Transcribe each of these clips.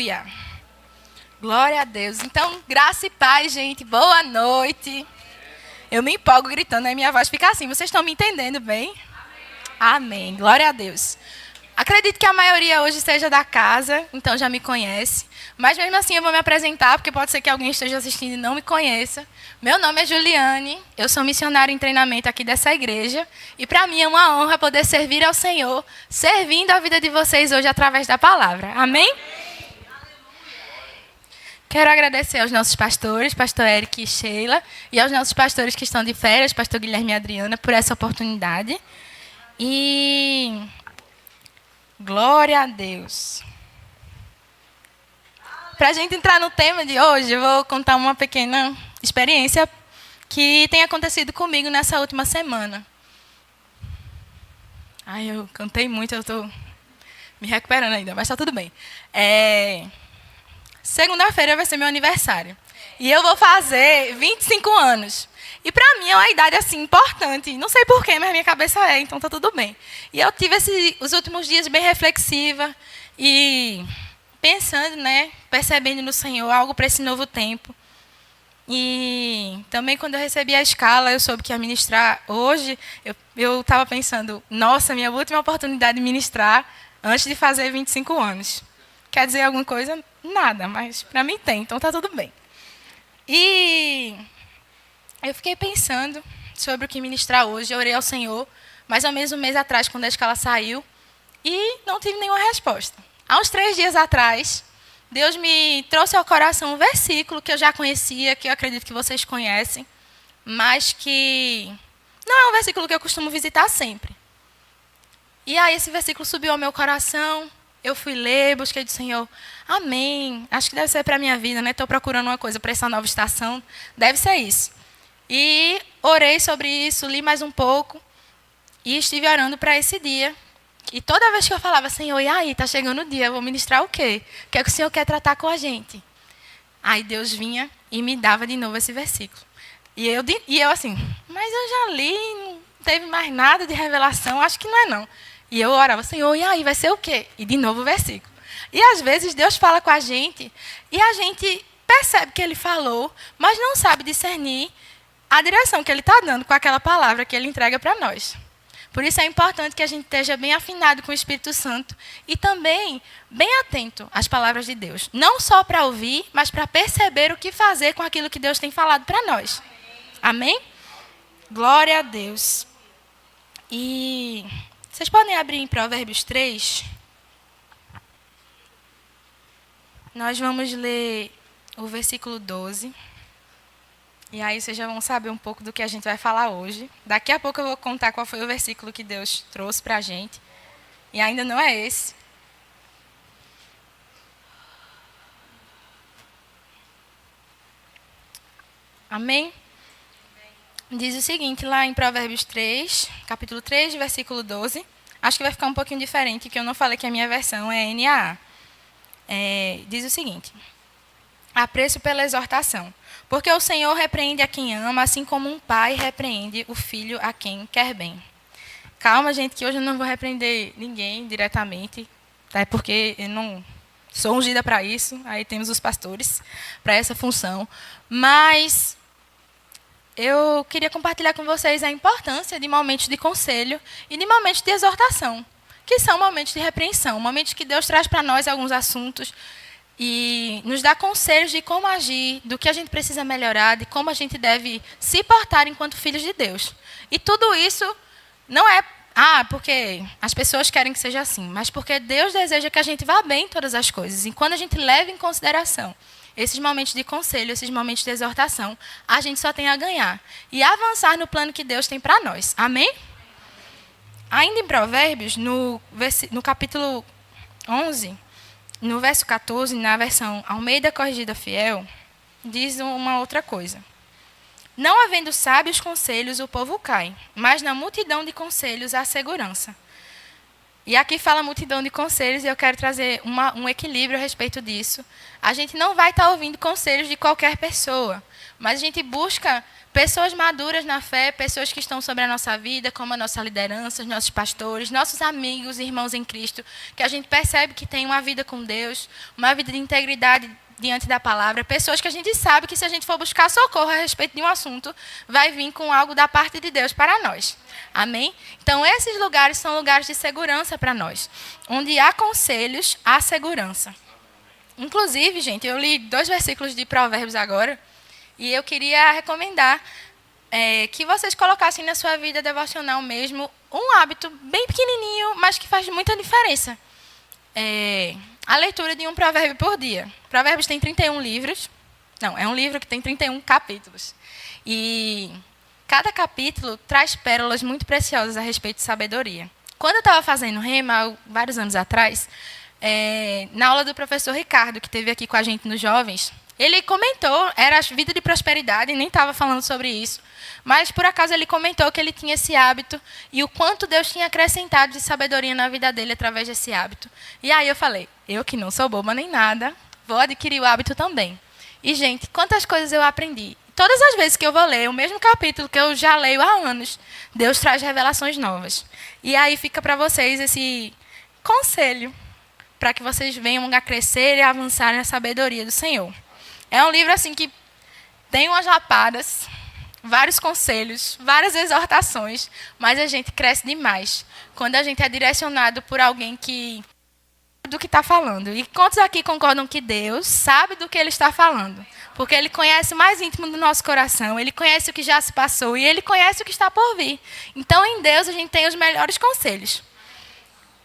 Aleluia. Glória a Deus. Então, graça e paz, gente. Boa noite. Eu me empolgo gritando, aí minha voz fica assim. Vocês estão me entendendo bem? Amém. Glória a Deus. Acredito que a maioria hoje seja da casa, então já me conhece. Mas mesmo assim eu vou me apresentar, porque pode ser que alguém esteja assistindo e não me conheça. Meu nome é Juliane, eu sou missionária em treinamento aqui dessa igreja. E para mim é uma honra poder servir ao Senhor, servindo a vida de vocês hoje através da palavra. Amém? Quero agradecer aos nossos pastores, pastor Eric e Sheila, e aos nossos pastores que estão de férias, pastor Guilherme e Adriana, por essa oportunidade. E glória a Deus. Para a gente entrar no tema de hoje, eu vou contar uma pequena experiência que tem acontecido comigo nessa última semana. Ai, eu cantei muito, eu estou me recuperando ainda, mas está tudo bem. Segunda-feira vai ser meu aniversário. E eu vou fazer 25 anos. E para mim é uma idade assim importante. Não sei porquê, mas minha cabeça então está tudo bem. E eu tive os últimos dias bem reflexiva e pensando, percebendo no Senhor algo para esse novo tempo. E também quando eu recebi a escala, eu soube que ia ministrar hoje. Eu estava pensando, nossa, minha última oportunidade de ministrar antes de fazer 25 anos. Quer dizer alguma coisa? Nada, mas para mim tem, então está tudo bem. E eu fiquei pensando sobre o que ministrar hoje. Eu orei ao Senhor, mais ou menos um mês atrás, quando a escala saiu, e não tive nenhuma resposta. Há uns 3 dias atrás, Deus me trouxe ao coração um versículo que eu já conhecia, que eu acredito que vocês conhecem, mas que não é um versículo que eu costumo visitar sempre. E aí esse versículo subiu ao meu coração, eu fui ler, busquei do Senhor, amém, acho que deve ser para a minha vida, estou procurando uma coisa para essa nova estação, deve ser isso. E orei sobre isso, li mais um pouco e estive orando para esse dia. E toda vez que eu falava, Senhor, e aí, está chegando o dia, eu vou ministrar o quê? O que é que o Senhor quer tratar com a gente? Aí Deus vinha e me dava de novo esse versículo. E eu assim, mas eu já li, não teve mais nada de revelação, acho que não é não. E eu orava, Senhor, e aí, vai ser o quê? E de novo o versículo. E às vezes Deus fala com a gente e a gente percebe que Ele falou, mas não sabe discernir a direção que Ele está dando com aquela palavra que Ele entrega para nós. Por isso é importante que a gente esteja bem afinado com o Espírito Santo e também bem atento às palavras de Deus. Não só para ouvir, mas para perceber o que fazer com aquilo que Deus tem falado para nós. Amém? Glória a Deus. E vocês podem abrir em Provérbios 3. Nós vamos ler o versículo 12. E aí vocês já vão saber um pouco do que a gente vai falar hoje. Daqui a pouco eu vou contar qual foi o versículo que Deus trouxe para a gente. E ainda não é esse. Amém? Diz o seguinte, lá em Provérbios 3, capítulo 3, versículo 12. Acho que vai ficar um pouquinho diferente, que eu não falei que a minha versão é NAA. Diz o seguinte: apreço pela exortação. Porque o Senhor repreende a quem ama, assim como um pai repreende o filho a quem quer bem. Calma, gente, que hoje eu não vou repreender ninguém diretamente, porque eu não sou ungida para isso, aí temos os pastores para essa função. Mas eu queria compartilhar com vocês a importância de momentos de conselho e de momentos de exortação, que são momentos de repreensão, momentos que Deus traz para nós alguns assuntos e nos dá conselhos de como agir, do que a gente precisa melhorar, de como a gente deve se portar enquanto filhos de Deus. E tudo isso não é porque as pessoas querem que seja assim, mas porque Deus deseja que a gente vá bem em todas as coisas. E quando a gente leva em consideração esses momentos de conselho, esses momentos de exortação, a gente só tem a ganhar e avançar no plano que Deus tem para nós. Amém? Ainda em Provérbios, no capítulo 11... no verso 14, na versão Almeida Corrigida Fiel, diz uma outra coisa. Não havendo sábios conselhos, o povo cai, mas na multidão de conselhos há segurança. E aqui fala multidão de conselhos e eu quero trazer um equilíbrio a respeito disso. A gente não vai estar ouvindo conselhos de qualquer pessoa, mas a gente busca pessoas maduras na fé, pessoas que estão sobre a nossa vida, como a nossa liderança, os nossos pastores, nossos amigos, irmãos em Cristo, que a gente percebe que tem uma vida com Deus, uma vida de integridade diante da palavra, pessoas que a gente sabe que se a gente for buscar socorro a respeito de um assunto, vai vir com algo da parte de Deus para nós. Amém? Então, esses lugares são lugares de segurança para nós. Onde há conselhos, há segurança. Inclusive, gente, eu li 2 versículos de Provérbios agora, e eu queria recomendar que vocês colocassem na sua vida devocional mesmo um hábito bem pequenininho, mas que faz muita diferença. A leitura de um provérbio por dia. Provérbios tem 31 livros. Não, é um livro que tem 31 capítulos. E cada capítulo traz pérolas muito preciosas a respeito de sabedoria. Quando eu estava fazendo rema, vários anos atrás, na aula do professor Ricardo, que esteve aqui com a gente nos jovens, ele comentou, era a vida de prosperidade, nem estava falando sobre isso, mas por acaso ele comentou que ele tinha esse hábito e o quanto Deus tinha acrescentado de sabedoria na vida dele através desse hábito. E aí eu falei, eu que não sou boba nem nada, vou adquirir o hábito também. E, gente, quantas coisas eu aprendi. Todas as vezes que eu vou ler o mesmo capítulo que eu já leio há anos, Deus traz revelações novas. E aí fica para vocês esse conselho, para que vocês venham a crescer e avançar na sabedoria do Senhor. É um livro assim que tem umas lapadas, vários conselhos, várias exortações, mas a gente cresce demais quando a gente é direcionado por alguém que do que está falando. E quantos aqui concordam que Deus sabe do que Ele está falando? Porque Ele conhece o mais íntimo do nosso coração, Ele conhece o que já se passou e Ele conhece o que está por vir. Então, em Deus, a gente tem os melhores conselhos.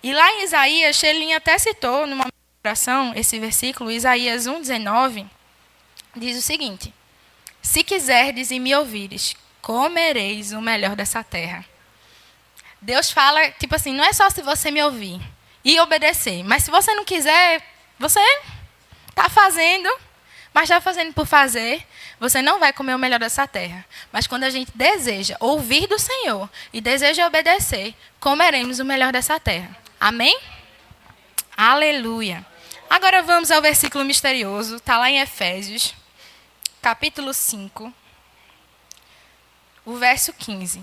E lá em Isaías, Shelinha até citou, numa oração, esse versículo, Isaías 1,19, diz o seguinte: se quiserdes e me ouvires, comereis o melhor dessa terra. Deus fala, tipo assim, não é só se você me ouvir e obedecer, mas se você não quiser, você está fazendo, mas está fazendo por fazer, você não vai comer o melhor dessa terra. Mas quando a gente deseja ouvir do Senhor e deseja obedecer, comeremos o melhor dessa terra. Amém? Aleluia. Agora vamos ao versículo misterioso, está lá em Efésios, capítulo 5, o verso 15.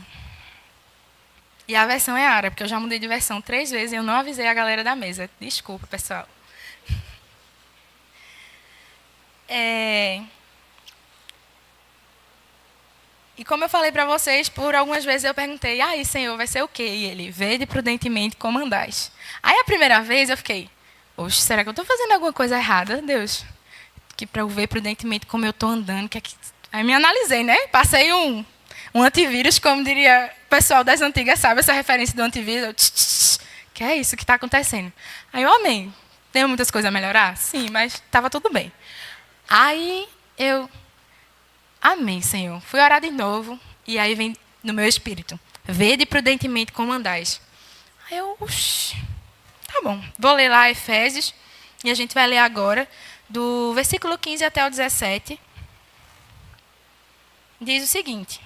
E a versão é árabe, porque eu já mudei de versão 3 vezes e eu não avisei a galera da mesa. Desculpa, pessoal. E como eu falei para vocês, por algumas vezes eu perguntei, aí, Senhor, vai ser o quê? E ele, vede prudentemente como andais. Aí a primeira vez eu fiquei, oxe, será que eu estou fazendo alguma coisa errada, Deus? Que para eu ver prudentemente como eu estou andando. Aí me analisei, né? Passei um antivírus, como diria o pessoal das antigas, sabe essa referência do antivírus? Que é isso que está acontecendo? Aí eu amei. Tenho muitas coisas a melhorar? Sim, mas estava tudo bem. Aí eu, amém, Senhor. Fui orar de novo, e aí vem no meu espírito, vede prudentemente como andais. Aí eu, tá bom. Vou ler lá Efésios, e a gente vai ler agora, do versículo 15 até o 17. Diz o seguinte: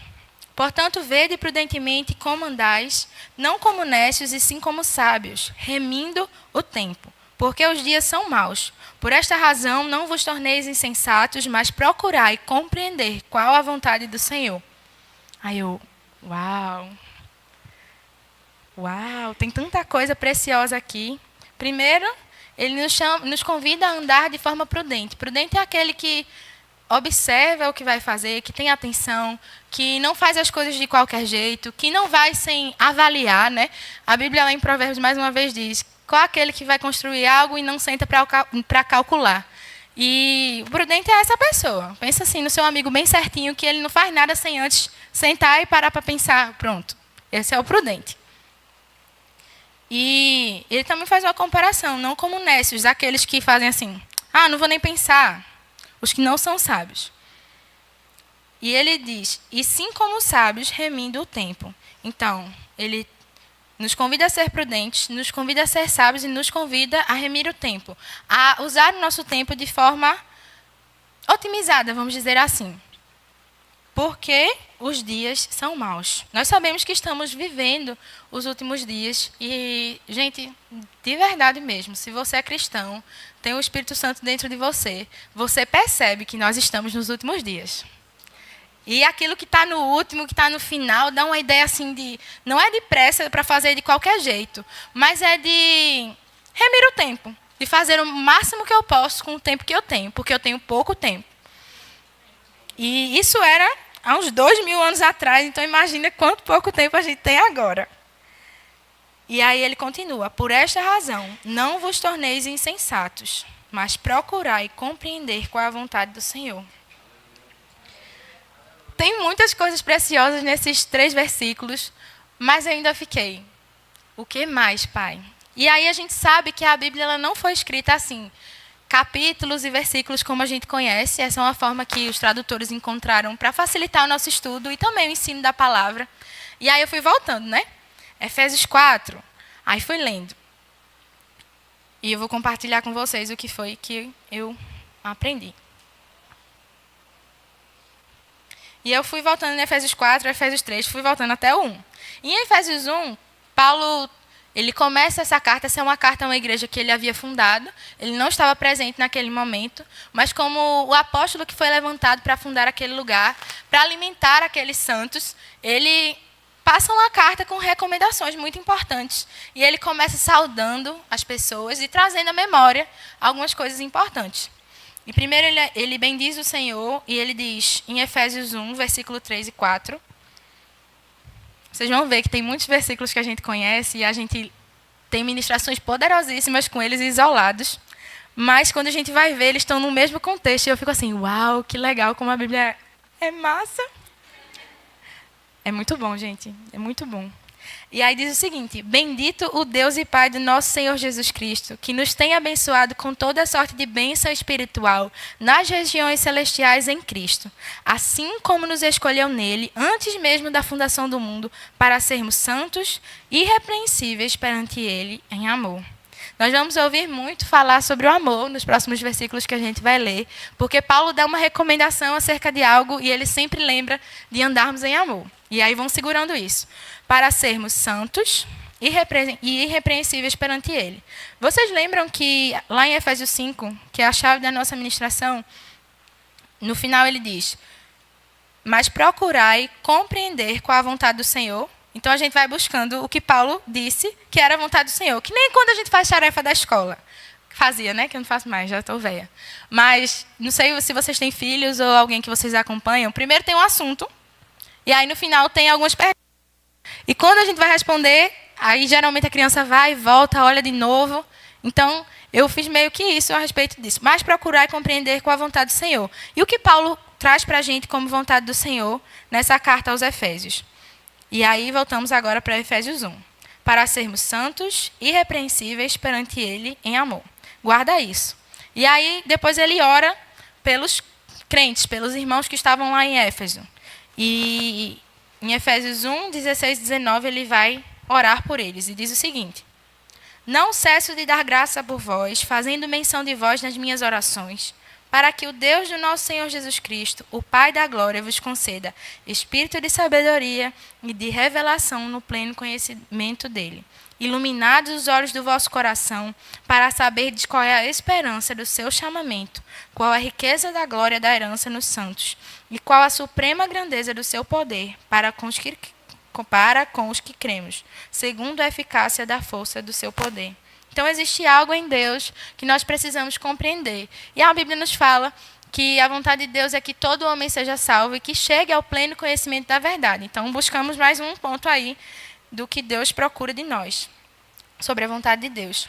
portanto, vede prudentemente como andais, não como necios, e sim como sábios, remindo o tempo, porque os dias são maus. Por esta razão, não vos torneis insensatos, mas procurai compreender qual a vontade do Senhor. Aí eu, uau, tem tanta coisa preciosa aqui. Primeiro, ele nos convida a andar de forma prudente. Prudente é aquele que observa o que vai fazer, que tem atenção, que não faz as coisas de qualquer jeito, que não vai sem avaliar, né? A Bíblia lá em Provérbios mais uma vez diz: qual é aquele que vai construir algo e não senta para calcular? E o prudente é essa pessoa. Pensa assim no seu amigo bem certinho, que ele não faz nada sem antes sentar e parar para pensar. Pronto, esse é o prudente. E ele também faz uma comparação, não como nécios, aqueles que fazem assim, não vou nem pensar, os que não são sábios. E ele diz, e sim como sábios, remindo o tempo. Então, ele nos convida a ser prudentes, nos convida a ser sábios e nos convida a remir o tempo, a usar o nosso tempo de forma otimizada, vamos dizer assim. porque os dias são maus. Nós sabemos que estamos vivendo os últimos dias e, gente, de verdade mesmo, se você é cristão, tem o Espírito Santo dentro de você, você percebe que nós estamos nos últimos dias. E aquilo que está no último, que está no final, dá uma ideia assim de... Não é de pressa para fazer de qualquer jeito, mas é de remir o tempo, de fazer o máximo que eu posso com o tempo que eu tenho, porque eu tenho pouco tempo. E isso era há uns 2000 anos atrás, então imagina quanto pouco tempo a gente tem agora. E aí ele continua: por esta razão, não vos torneis insensatos, mas procurai compreender qual é a vontade do Senhor. Tem muitas coisas preciosas nesses 3 versículos, mas eu ainda fiquei: o que mais, Pai? E aí a gente sabe que a Bíblia ela não foi escrita assim, capítulos e versículos como a gente conhece. Essa é uma forma que os tradutores encontraram para facilitar o nosso estudo e também o ensino da palavra. E aí eu fui voltando, né? Efésios 4. Aí fui lendo. E eu vou compartilhar com vocês o que foi que eu aprendi. E eu fui voltando em Efésios 4, Efésios 3, fui voltando até o 1. E em Efésios 1, Paulo... Ele começa essa carta, essa é uma carta a uma igreja que ele havia fundado. Ele não estava presente naquele momento, mas como o apóstolo que foi levantado para fundar aquele lugar, para alimentar aqueles santos, ele passa uma carta com recomendações muito importantes. E ele começa saudando as pessoas e trazendo à memória algumas coisas importantes. E primeiro ele bendiz o Senhor e ele diz em Efésios 1, versículo 3 e 4... Vocês vão ver que tem muitos versículos que a gente conhece e a gente tem ministrações poderosíssimas com eles isolados. Mas quando a gente vai ver, eles estão no mesmo contexto. E eu fico assim, uau, que legal como a Bíblia é massa. É muito bom, gente. É muito bom. E aí diz o seguinte: bendito o Deus e Pai do nosso Senhor Jesus Cristo, que nos tem abençoado com toda sorte de bênção espiritual nas regiões celestiais em Cristo, assim como nos escolheu nele, antes mesmo da fundação do mundo, para sermos santos e irrepreensíveis perante ele em amor. Nós vamos ouvir muito falar sobre o amor nos próximos versículos que a gente vai ler, porque Paulo dá uma recomendação acerca de algo e ele sempre lembra de andarmos em amor. E aí vão segurando isso. Para sermos santos e irrepreensíveis perante ele. Vocês lembram que lá em Efésios 5, que é a chave da nossa ministração, no final ele diz: mas procurai compreender qual a vontade do Senhor. Então a gente vai buscando o que Paulo disse que era a vontade do Senhor. Que nem quando a gente faz tarefa da escola. Fazia, né? Que eu não faço mais, já estou velha. Mas não sei se vocês têm filhos ou alguém que vocês acompanham. Primeiro tem um assunto. E aí no final tem algumas perguntas. E quando a gente vai responder, aí geralmente a criança vai, volta, olha de novo. Então, eu fiz meio que isso a respeito disso. Mas procurar e compreender qual a vontade do Senhor. E o que Paulo traz para a gente como vontade do Senhor nessa carta aos Efésios. E aí voltamos agora para Efésios 1. Para sermos santos e irrepreensíveis perante ele em amor. Guarda isso. E aí depois ele ora pelos crentes, pelos irmãos que estavam lá em Éfeso. E em Efésios 1, 16 e 19, ele vai orar por eles. E diz o seguinte: não cesso de dar graça por vós, fazendo menção de vós nas minhas orações, para que o Deus do nosso Senhor Jesus Cristo, o Pai da glória, vos conceda espírito de sabedoria e de revelação no pleno conhecimento dele. Iluminados os olhos do vosso coração, para saberdes qual é a esperança do seu chamamento, qual a riqueza da glória da herança nos santos, e qual a suprema grandeza do seu poder para com os que cremos, segundo a eficácia da força do seu poder. Então, existe algo em Deus que nós precisamos compreender. E a Bíblia nos fala que a vontade de Deus é que todo homem seja salvo e que chegue ao pleno conhecimento da verdade. Então, buscamos mais um ponto aí do que Deus procura de nós, sobre a vontade de Deus.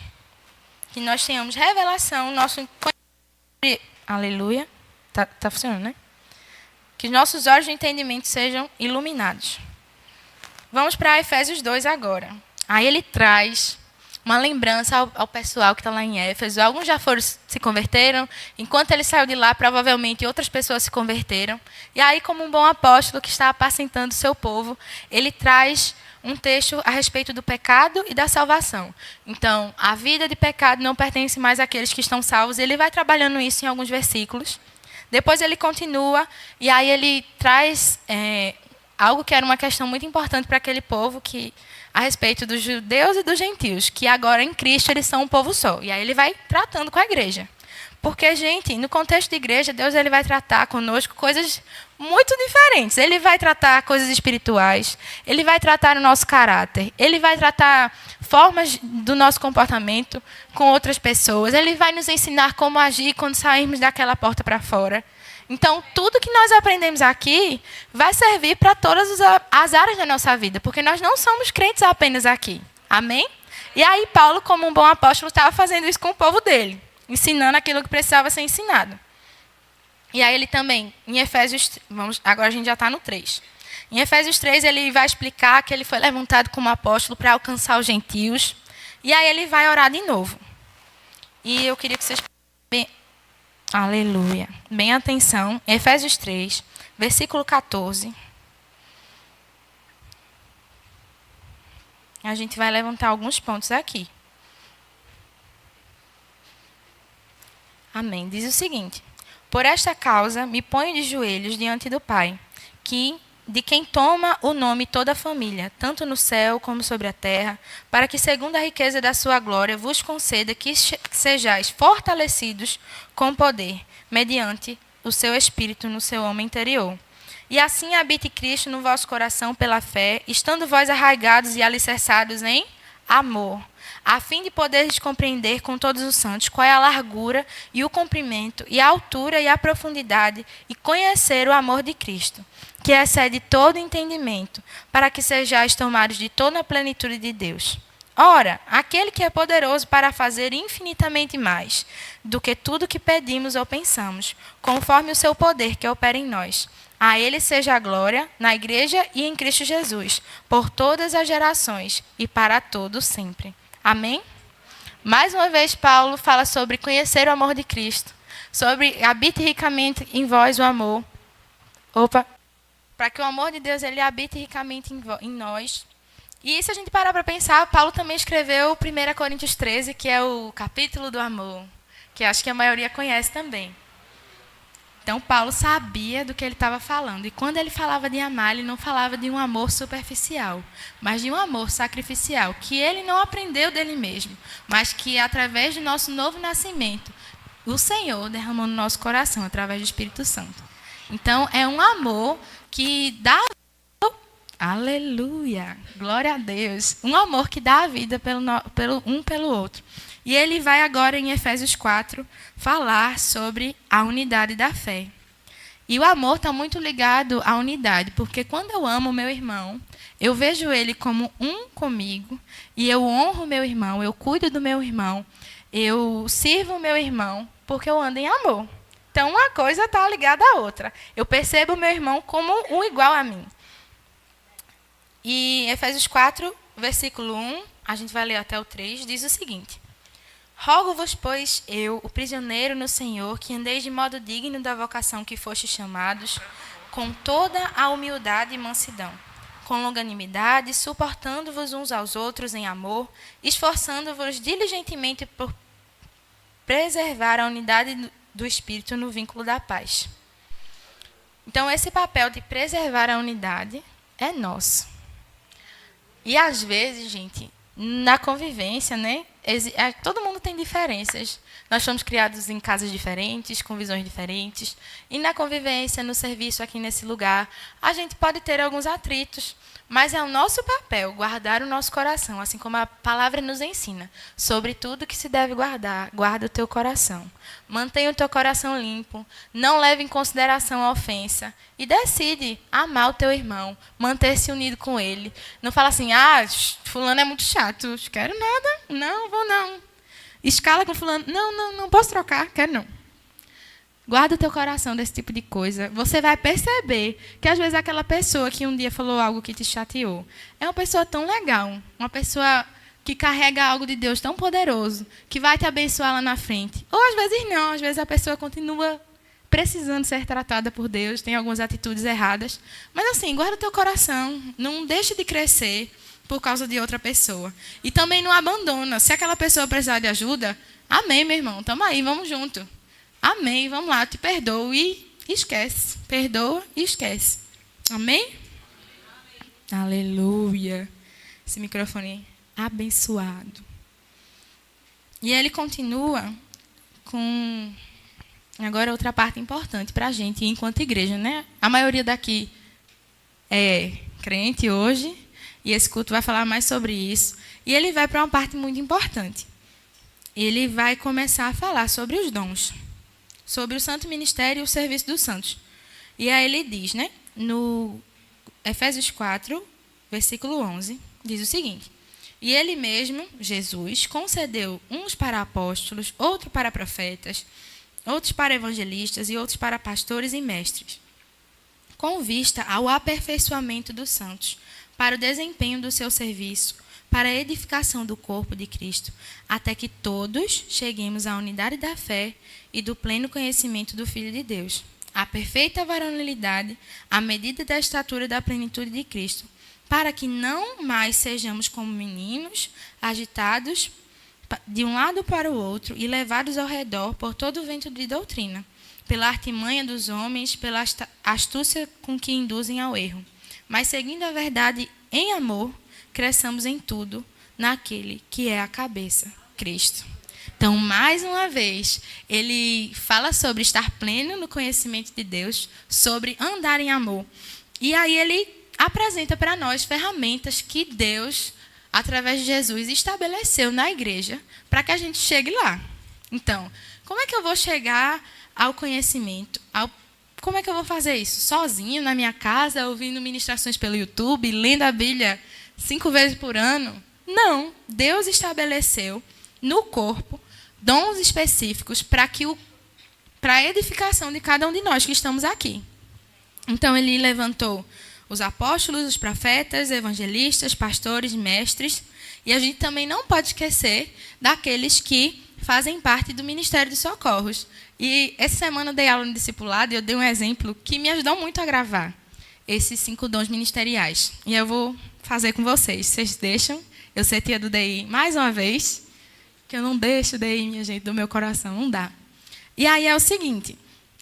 Que nós tenhamos revelação, nosso conhecimento. Aleluia. Tá funcionando, né? Que os nossos olhos de entendimento sejam iluminados. Vamos para Efésios 2 agora. Aí ele traz uma lembrança ao pessoal que está lá em Éfeso. Alguns já se converteram. Enquanto ele saiu de lá, provavelmente outras pessoas se converteram. E aí, como um bom apóstolo que está apacentando o seu povo, ele traz um texto a respeito do pecado e da salvação. Então, a vida de pecado não pertence mais àqueles que estão salvos. Ele vai trabalhando isso em alguns versículos. Depois ele continua, e aí ele traz algo que era uma questão muito importante para aquele povo, que a respeito dos judeus e dos gentios, que agora em Cristo eles são um povo só. E aí ele vai tratando com a igreja. Porque, gente, no contexto de igreja, Deus ele vai tratar conosco coisas muito diferentes. Ele vai tratar coisas espirituais, ele vai tratar o nosso caráter, ele vai tratar formas do nosso comportamento com outras pessoas, ele vai nos ensinar como agir quando sairmos daquela porta para fora. Então, tudo que nós aprendemos aqui vai servir para todas as áreas da nossa vida, porque nós não somos crentes apenas aqui. Amém? E aí, Paulo, como um bom apóstolo, estava fazendo isso com o povo dele, ensinando aquilo que precisava ser ensinado. E aí ele também, em Efésios, agora a gente já está no 3. Em Efésios 3, ele vai explicar que ele foi levantado como apóstolo para alcançar os gentios. E aí ele vai orar de novo. E eu queria que vocês... Aleluia. Bem atenção. Efésios 3, versículo 14. A gente vai levantar alguns pontos aqui. Amém. Diz o seguinte: por esta causa me ponho de joelhos diante do Pai, de quem toma o nome toda a família, tanto no céu como sobre a terra, para que, segundo a riqueza da sua glória, vos conceda que sejais fortalecidos com poder, mediante o seu Espírito no seu homem interior. E assim habite Cristo no vosso coração pela fé, estando vós arraigados e alicerçados em amor, a fim de poderes compreender com todos os santos qual é a largura e o comprimento, e a altura e a profundidade, e conhecer o amor de Cristo, que excede todo entendimento, para que sejais tomados de toda a plenitude de Deus. Ora, aquele que é poderoso para fazer infinitamente mais do que tudo que pedimos ou pensamos, conforme o seu poder que opera em nós. A ele seja a glória, na igreja e em Cristo Jesus, por todas as gerações e para todos sempre. Amém? Mais uma vez, Paulo fala sobre conhecer o amor de Cristo, sobre habite ricamente em vós o amor. Para que o amor de Deus ele habite ricamente em nós. E se a gente parar para pensar, Paulo também escreveu 1 Coríntios 13, que é o capítulo do amor, que acho que a maioria conhece também. Então, Paulo sabia do que ele estava falando. E quando ele falava de amar, ele não falava de um amor superficial, mas de um amor sacrificial, que ele não aprendeu dele mesmo, mas que, através do nosso novo nascimento, o Senhor derramou no nosso coração, através do Espírito Santo. Então, é um amor que dá... Aleluia! Glória a Deus! Um amor que dá a vida pelo outro. E ele vai agora, em Efésios 4, falar sobre a unidade da fé. E o amor está muito ligado à unidade, porque quando eu amo o meu irmão, eu vejo ele como um comigo, e eu honro o meu irmão, eu cuido do meu irmão, eu sirvo o meu irmão, porque eu ando em amor. Então, uma coisa está ligada à outra. Eu percebo o meu irmão como um igual a mim. E Efésios 4, versículo 1, a gente vai ler até o 3, diz o seguinte: rogo-vos, pois, eu, o prisioneiro no Senhor, que andeis de modo digno da vocação que fostes chamados, com toda a humildade e mansidão, com longanimidade, suportando-vos uns aos outros em amor, esforçando-vos diligentemente por preservar a unidade do Espírito no vínculo da paz. Então, esse papel de preservar a unidade é nosso. E, às vezes, gente, na convivência, né? Todo mundo tem diferenças. Nós fomos criados em casas diferentes, com visões diferentes. E na convivência, no serviço aqui nesse lugar, a gente pode ter alguns atritos. Mas é o nosso papel guardar o nosso coração, assim como a palavra nos ensina. Sobre tudo que se deve guardar, guarda o teu coração. Mantenha o teu coração limpo, não leve em consideração a ofensa. E decide amar o teu irmão, manter-se unido com ele. Não fala assim, fulano é muito chato, quero nada, não, vou não. Escala com fulano, não posso trocar, quero não. Guarda o teu coração desse tipo de coisa. Você vai perceber que, às vezes, aquela pessoa que um dia falou algo que te chateou é uma pessoa tão legal, uma pessoa que carrega algo de Deus tão poderoso, que vai te abençoar lá na frente. Ou, às vezes, não. Às vezes, a pessoa continua precisando ser tratada por Deus, tem algumas atitudes erradas. Mas, assim, guarda o teu coração. Não deixe de crescer por causa de outra pessoa. E também não abandona. Se aquela pessoa precisar de ajuda, amém, meu irmão. Tamo aí, vamos junto. Amém. Vamos lá, te perdoo e esquece. Perdoa e esquece. Amém? Aleluia. Esse microfone abençoado. E ele continua com agora outra parte importante para a gente, enquanto igreja, né? A maioria daqui é crente hoje, e esse culto vai falar mais sobre isso. E ele vai para uma parte muito importante. Ele vai começar a falar sobre os dons, sobre o santo ministério e o serviço dos santos. E aí ele diz, né? No Efésios 4, versículo 11, diz o seguinte: e ele mesmo, Jesus, concedeu uns para apóstolos, outros para profetas, outros para evangelistas e outros para pastores e mestres, com vista ao aperfeiçoamento dos santos, para o desempenho do seu serviço, para a edificação do corpo de Cristo, até que todos cheguemos à unidade da fé e do pleno conhecimento do Filho de Deus, à perfeita varonilidade, à medida da estatura da plenitude de Cristo, para que não mais sejamos como meninos, agitados de um lado para o outro e levados ao redor por todo o vento de doutrina, pela artimanha dos homens, pela astúcia com que induzem ao erro. Mas, seguindo a verdade em amor, cresçamos em tudo naquele que é a cabeça, Cristo. Então, mais uma vez, ele fala sobre estar pleno no conhecimento de Deus, sobre andar em amor. E aí ele apresenta para nós ferramentas que Deus, através de Jesus, estabeleceu na igreja para que a gente chegue lá. Então, como é que eu vou chegar ao conhecimento? Como é que eu vou fazer isso? Sozinho, na minha casa, ouvindo ministrações pelo YouTube, lendo a Bíblia 5 vezes por ano? Não. Deus estabeleceu no corpo dons específicos para a edificação de cada um de nós que estamos aqui. Então, ele levantou os apóstolos, os profetas, evangelistas, pastores, mestres. E a gente também não pode esquecer daqueles que fazem parte do Ministério dos Socorros. E essa semana eu dei aula no discipulado e eu dei um exemplo que me ajudou muito a gravar esses 5 dons ministeriais. E eu vou fazer com vocês. Vocês deixam eu ser tia do DI mais uma vez? Que eu não deixo o DI, minha gente, do meu coração. Não dá. E aí é o seguinte.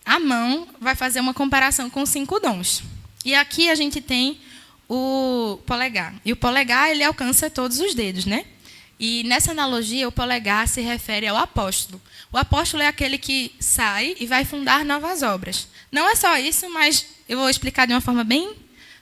A mão vai fazer uma comparação com 5 dons. E aqui a gente tem o polegar. E o polegar, ele alcança todos os dedos, né? E nessa analogia, o polegar se refere ao apóstolo. O apóstolo é aquele que sai e vai fundar novas obras. Não é só isso, mas eu vou explicar de uma forma bem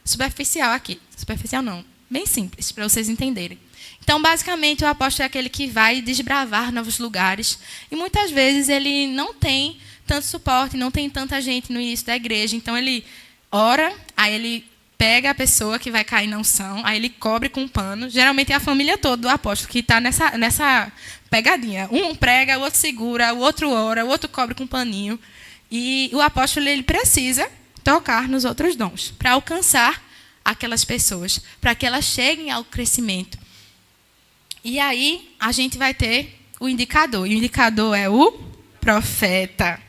superficial aqui. Superficial não, bem simples, para vocês entenderem. Então, basicamente, o apóstolo é aquele que vai desbravar novos lugares. E muitas vezes ele não tem tanto suporte, não tem tanta gente no início da igreja. Então, ele ora, aí ele pega a pessoa que vai cair na unção, aí ele cobre com um pano. Geralmente é a família toda do apóstolo que está nessa pegadinha. Um prega, o outro segura, o outro ora, o outro cobre com um paninho. E o apóstolo ele precisa tocar nos outros dons para alcançar aquelas pessoas, para que elas cheguem ao crescimento. E aí a gente vai ter o indicador. E o indicador é o profeta.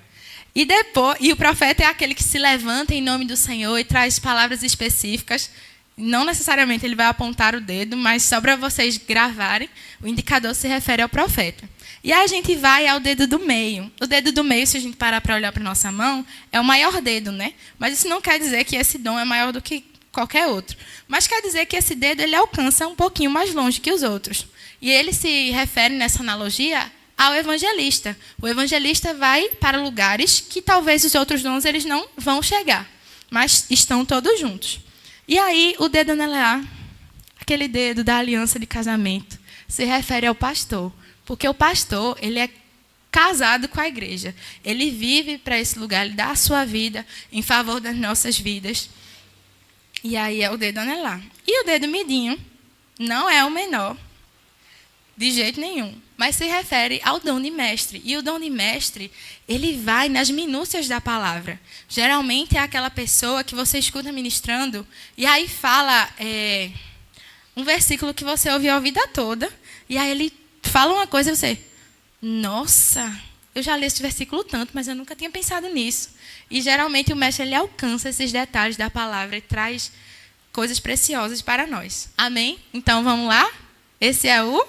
E o profeta é aquele que se levanta em nome do Senhor e traz palavras específicas. Não necessariamente ele vai apontar o dedo, mas só para vocês gravarem, o indicador se refere ao profeta. E aí a gente vai ao dedo do meio. O dedo do meio, se a gente parar para olhar para a nossa mão, é o maior dedo, né? Mas isso não quer dizer que esse dom é maior do que qualquer outro. Mas quer dizer que esse dedo ele alcança um pouquinho mais longe que os outros. E ele se refere, nessa analogia, ao evangelista. O evangelista vai para lugares que talvez os outros dons eles não vão chegar, mas estão todos juntos. E aí o dedo anelar, aquele dedo da aliança de casamento, se refere ao pastor, porque o pastor ele é casado com a igreja. Ele vive para esse lugar, ele dá a sua vida em favor das nossas vidas. E aí é o dedo anelar. E o dedo midinho não é o menor, de jeito nenhum, mas se refere ao dom de mestre. E o dom de mestre, ele vai nas minúcias da palavra. Geralmente é aquela pessoa que você escuta ministrando e aí fala um versículo que você ouviu a vida toda, e aí ele fala uma coisa e você, nossa, eu já li esse versículo tanto, mas eu nunca tinha pensado nisso. E geralmente o mestre ele alcança esses detalhes da palavra e traz coisas preciosas para nós. Amém? Então vamos lá? Esse é o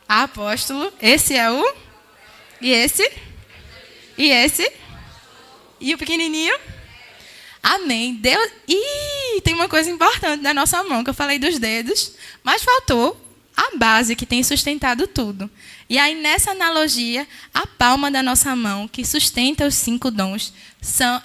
apóstolo, esse é o... E esse? E esse? E o pequenininho? Amém. Deus... Ih, tem uma coisa importante na nossa mão, que eu falei dos dedos, mas faltou a base que tem sustentado tudo. E aí, nessa analogia, a palma da nossa mão, que sustenta os 5 dons,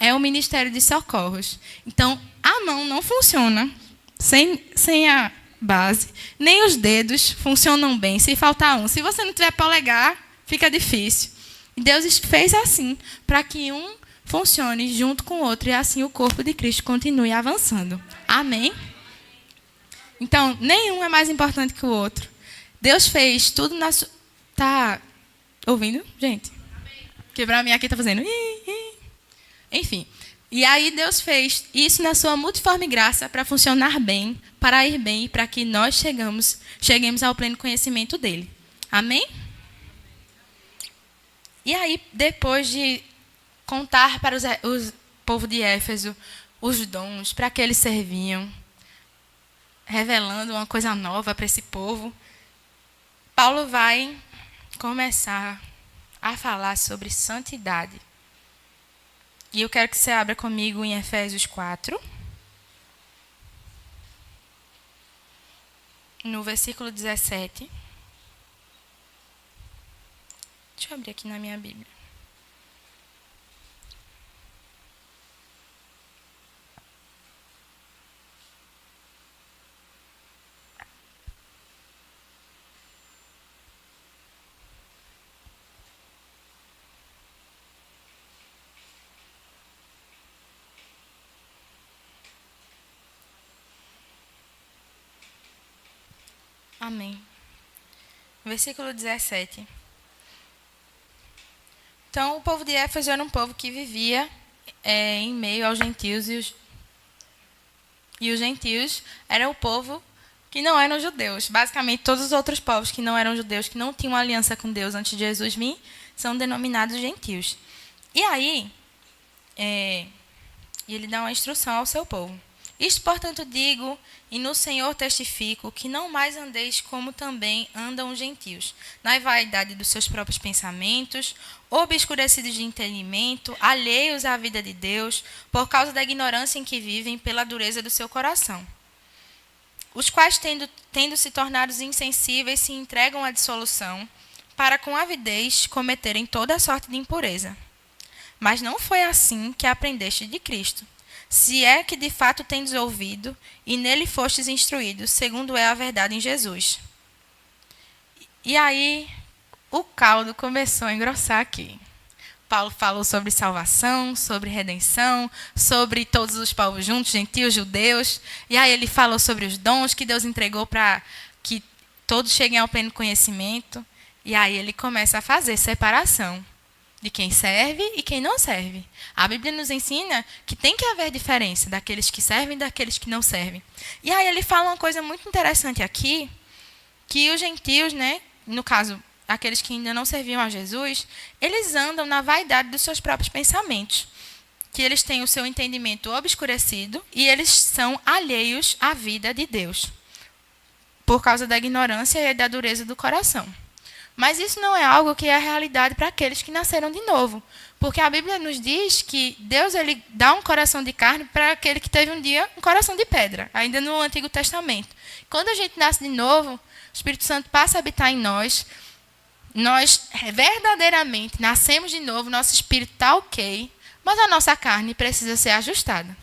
é o ministério de socorros. Então, a mão não funciona sem a base, nem os dedos funcionam bem se faltar um. Se você não tiver polegar, fica difícil. E Deus fez assim, para que um funcione junto com o outro, e assim o corpo de Cristo continue avançando. Amém? Então, nenhum é mais importante que o outro. Deus fez tudo na sua... Tá ouvindo, gente? Quebrar a minha aqui tá fazendo... Enfim. E aí Deus fez isso na sua multiforme graça para funcionar bem, para ir bem, e para que nós cheguemos ao pleno conhecimento dele. Amém? E aí, depois de contar para o povo de Éfeso os dons, para que eles serviam, revelando uma coisa nova para esse povo, Paulo vai começar a falar sobre santidade. E eu quero que você abra comigo em Efésios 4, no versículo 17. Deixa eu abrir aqui na minha Bíblia. Amém. Versículo 17. Então, o povo de Éfeso era um povo que vivia em meio aos gentios, e os gentios eram o povo que não eram judeus. Basicamente, todos os outros povos que não eram judeus, que não tinham aliança com Deus antes de Jesus vir, são denominados gentios. E aí, ele dá uma instrução ao seu povo. Isto, portanto, digo, e no Senhor testifico, que não mais andeis como também andam os gentios, na vaidade dos seus próprios pensamentos, obscurecidos de entendimento, alheios à vida de Deus, por causa da ignorância em que vivem, pela dureza do seu coração. Os quais, tendo se tornado insensíveis, se entregam à dissolução, para com avidez cometerem toda a sorte de impureza. Mas não foi assim que aprendeste de Cristo. Se é que de fato tendes ouvido, e nele fostes instruídos, segundo é a verdade em Jesus. E aí, o caldo começou a engrossar aqui. Paulo falou sobre salvação, sobre redenção, sobre todos os povos juntos, gentios, judeus. E aí ele falou sobre os dons que Deus entregou para que todos cheguem ao pleno conhecimento. E aí ele começa a fazer separação de quem serve e quem não serve. A Bíblia nos ensina que tem que haver diferença daqueles que servem e daqueles que não servem. E aí ele fala uma coisa muito interessante aqui, que os gentios, no caso, aqueles que ainda não serviam a Jesus, eles andam na vaidade dos seus próprios pensamentos, que eles têm o seu entendimento obscurecido e eles são alheios à vida de Deus, por causa da ignorância e da dureza do coração. Mas isso não é algo que é a realidade para aqueles que nasceram de novo. Porque a Bíblia nos diz que Deus ele dá um coração de carne para aquele que teve um dia um coração de pedra, ainda no Antigo Testamento. Quando a gente nasce de novo, o Espírito Santo passa a habitar em nós. Nós verdadeiramente nascemos de novo, nosso espírito está ok, mas a nossa carne precisa ser ajustada.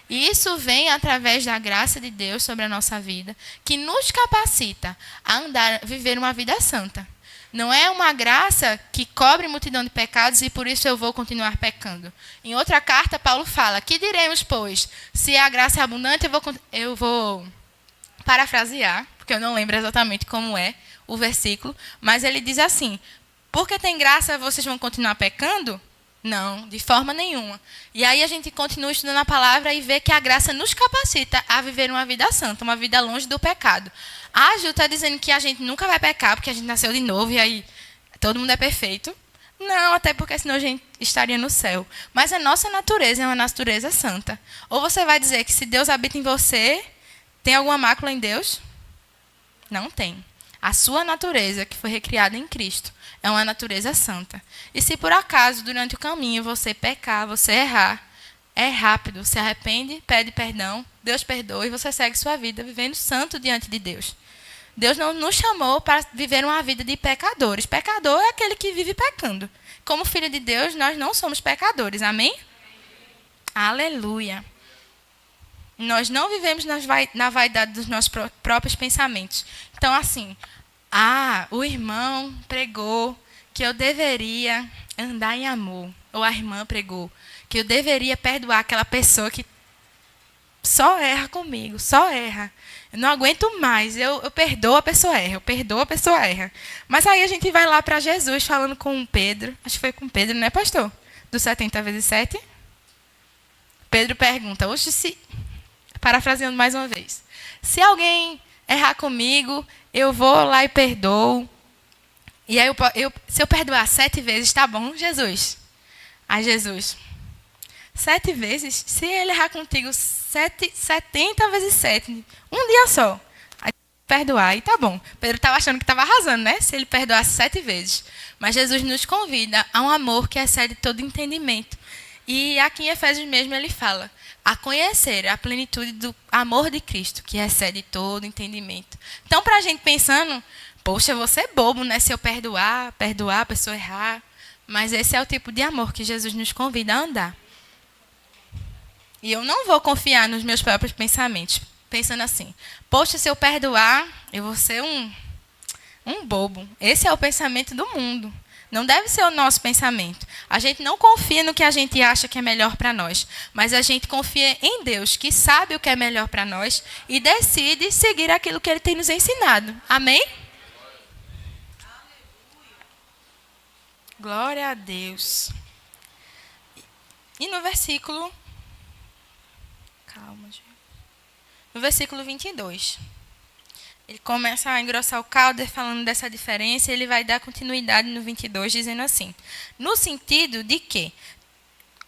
E isso vem através da graça de Deus sobre a nossa vida, que nos capacita a viver uma vida santa. Não é uma graça que cobre multidão de pecados e por isso eu vou continuar pecando. Em outra carta, Paulo fala, que diremos, pois? Se a graça é abundante, eu vou parafrasear, porque eu não lembro exatamente como é o versículo, mas ele diz assim, porque tem graça, vocês vão continuar pecando? Não, de forma nenhuma. E aí a gente continua estudando a palavra e vê que a graça nos capacita a viver uma vida santa, uma vida longe do pecado. A Ju está dizendo que a gente nunca vai pecar porque a gente nasceu de novo e aí todo mundo é perfeito. Não, até porque senão a gente estaria no céu. Mas a nossa natureza é uma natureza santa. Ou você vai dizer que se Deus habita em você, tem alguma mácula em Deus? Não tem. A sua natureza, que foi recriada em Cristo, é uma natureza santa. E se por acaso, durante o caminho, você pecar, você errar, é rápido, se arrepende, pede perdão, Deus perdoa e você segue sua vida vivendo santo diante de Deus. Deus não nos chamou para viver uma vida de pecadores. Pecador é aquele que vive pecando. Como filho de Deus, nós não somos pecadores. Amém? Aleluia. Nós não vivemos na vaidade dos nossos próprios pensamentos. Então, assim, o irmão pregou que eu deveria andar em amor. Ou a irmã pregou que eu deveria perdoar aquela pessoa que só erra comigo, só erra. Eu não aguento mais, eu perdoo, a pessoa erra, eu perdoo, a pessoa erra. Mas aí a gente vai lá para Jesus falando com Pedro, acho que foi com Pedro, né, pastor? Do 70 vezes 7. Pedro pergunta, parafraseando mais uma vez, se alguém errar comigo, eu vou lá e perdoo. E aí, se eu perdoar 7 vezes, tá bom, Jesus? Aí Jesus, 7 vezes? Se ele errar contigo 70 vezes 7, um dia só. Aí perdoar, e tá bom. Pedro estava achando que estava arrasando, né? Se ele perdoasse 7 vezes. Mas Jesus nos convida a um amor que excede todo entendimento. E aqui em Efésios mesmo ele fala, a conhecer a plenitude do amor de Cristo, que excede todo entendimento. Então, para a gente pensando, poxa, eu vou ser bobo, né? Se eu perdoar a pessoa errar. Mas esse é o tipo de amor que Jesus nos convida a andar. E eu não vou confiar nos meus próprios pensamentos, pensando assim, poxa, se eu perdoar, eu vou ser um bobo. Esse é o pensamento do mundo. Não deve ser o nosso pensamento. A gente não confia no que a gente acha que é melhor para nós, mas a gente confia em Deus, que sabe o que é melhor para nós e decide seguir aquilo que Ele tem nos ensinado. Amém? Glória a Deus. E no versículo... Calma, gente. No versículo 22. Ele começa a engrossar o caldo falando dessa diferença e ele vai dar continuidade no 22, dizendo assim, no sentido de que,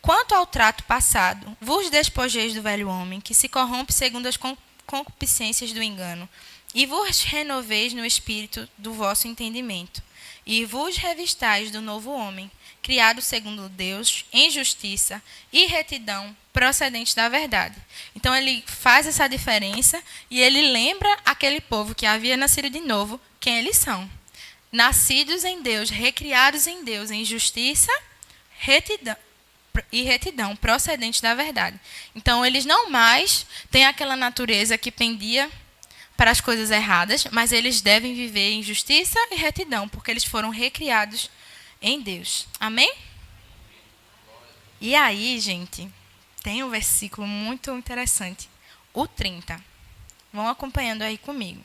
quanto ao trato passado, vos despojeis do velho homem, que se corrompe segundo as concupiscências do engano, e vos renoveis no espírito do vosso entendimento, e vos revistais do novo homem, criado segundo Deus, em justiça e retidão, procedentes da verdade. Então, ele faz essa diferença e ele lembra aquele povo que havia nascido de novo, quem eles são. Nascidos em Deus, recriados em Deus, em justiça e retidão, procedentes da verdade. Então, eles não mais têm aquela natureza que pendia para as coisas erradas, mas eles devem viver em justiça e retidão, porque eles foram recriados em Deus. Amém? E aí, gente, tem um versículo muito interessante, o 30. Vão acompanhando aí comigo.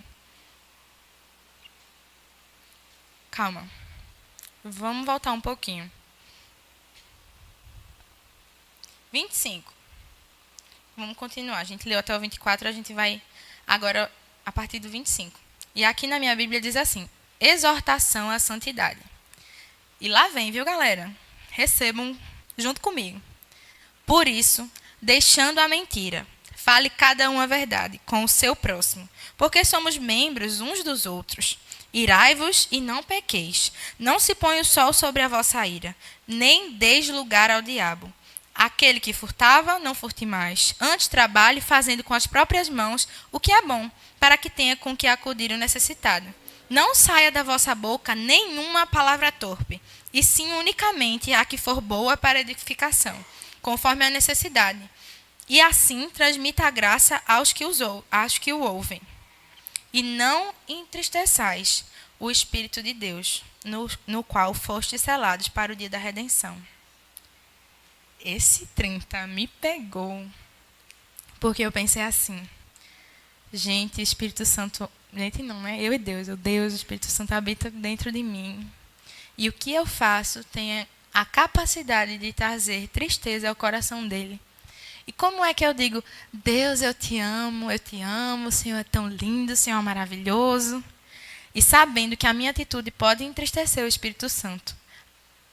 Calma. Vamos voltar um pouquinho. 25. Vamos continuar. A gente leu até o 24, a gente vai agora a partir do 25. E aqui na minha Bíblia diz assim, exortação à santidade. E lá vem, viu, galera? Recebam junto comigo. Por isso, deixando a mentira, fale cada um a verdade com o seu próximo, porque somos membros uns dos outros. Irai-vos e não pequeis. Não se ponha o sol sobre a vossa ira, nem deis lugar ao diabo. Aquele que furtava, não furte mais. Antes trabalhe fazendo com as próprias mãos o que é bom, para que tenha com que acudir o necessitado. Não saia da vossa boca nenhuma palavra torpe, e sim unicamente a que for boa para edificação, conforme a necessidade. E assim transmita a graça aos que o ouvem. E não entristeçais o Espírito de Deus, no qual fostes selados para o dia da redenção. Esse 30 me pegou, porque eu pensei assim, gente, Espírito Santo, gente não, né? Eu e Deus, o Espírito Santo habita dentro de mim. E o que eu faço tem a capacidade de trazer tristeza ao coração dele. E como é que eu digo, Deus, eu te amo, o Senhor é tão lindo, o Senhor é maravilhoso. E sabendo que a minha atitude pode entristecer o Espírito Santo,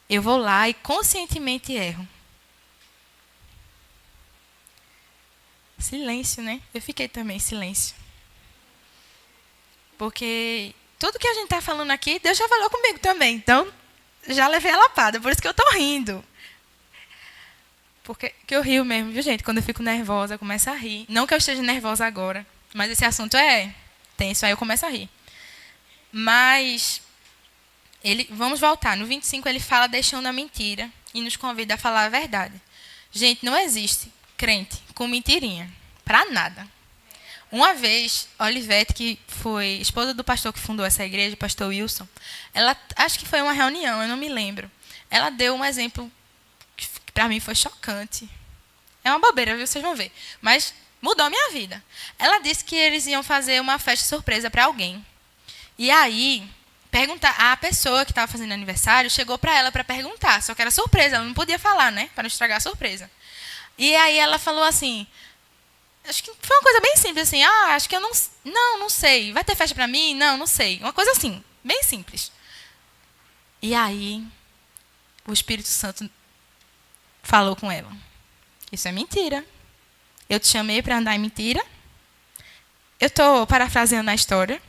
eu vou lá e conscientemente erro. Silêncio, né? Eu fiquei também em silêncio. Porque tudo que a gente está falando aqui, Deus já falou comigo também. Então, já levei a lapada. Por isso que eu estou rindo. Porque que eu rio mesmo, viu, gente? Quando eu fico nervosa, eu começo a rir. Não que eu esteja nervosa agora, mas esse assunto é tenso, aí eu começo a rir. Mas, vamos voltar. No 25, ele fala deixando a mentira e nos convida a falar a verdade. Gente, não existe crente com mentirinha. Para nada. Uma vez, Olivete, que foi esposa do pastor que fundou essa igreja, o pastor Wilson, ela, acho que foi uma reunião, eu não me lembro. Ela deu um exemplo que para mim foi chocante. É uma bobeira, viu? Vocês vão ver. Mas mudou a minha vida. Ela disse que eles iam fazer uma festa surpresa para alguém. E aí, a pessoa que estava fazendo aniversário chegou para ela para perguntar, só que era surpresa, ela não podia falar, né? Para não estragar a surpresa. E aí ela falou assim, acho que foi uma coisa bem simples, assim, acho que eu não sei, vai ter festa para mim? Não sei. Uma coisa assim, bem simples. E aí, o Espírito Santo falou com ela, isso é mentira. Eu te chamei para andar em mentira. Eu estou parafraseando a história,